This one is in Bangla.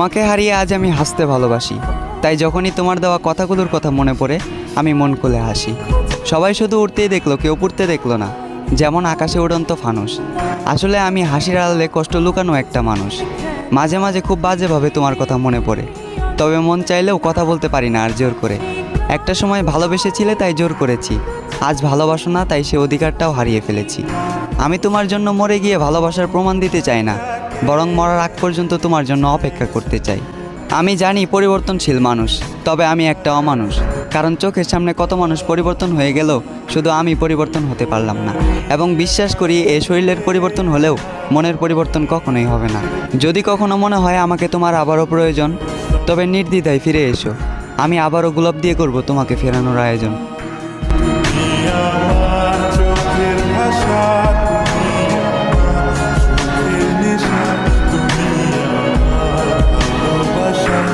তোমাকে হারিয়ে আজ আমি হাসতে ভালোবাসি, তাই যখনই তোমার দেওয়া কথাগুলোর কথা মনে পড়ে আমি মন খুলে হাসি। সবাই শুধু উড়তেই দেখলো, কেউ পড়তে দেখলো না, যেমন আকাশে উড়ন্ত ফানুস। আসলে আমি হাসির আড়ালে কষ্ট লুকানো একটা মানুষ। মাঝে মাঝে খুব বাজেভাবে তোমার কথা মনে পড়ে, তবে মন চাইলেও কথা বলতে পারি না আর জোর করে। একটা সময় ভালোবেসেছিলে তাই জোর করেছি, আজ ভালোবাসো না তাই সে অধিকারটাও হারিয়ে ফেলেছি। আমি তোমার জন্য মরে গিয়ে ভালোবাসার প্রমাণ দিতে চাই না, বরং মরার আগ পর্যন্ত তোমার জন্য অপেক্ষা করতে চাই। আমি জানি পরিবর্তনশীল মানুষ, তবে আমি একটা অমানুষ। কারণ চোখের সামনে কত মানুষ পরিবর্তন হয়ে গেল, শুধু আমি পরিবর্তন হতে পারলাম না। এবং বিশ্বাস করি এ শরীরের পরিবর্তন হলেও মনের পরিবর্তন কখনোই হবে না। যদি কখনো মনে হয় আমাকে তোমার আবারও প্রয়োজন, তবে নির্দ্বিধায় ফিরে এসো। আমি আবারও গোলাপ দিয়ে করব তোমাকে ফেরানোর আয়োজন।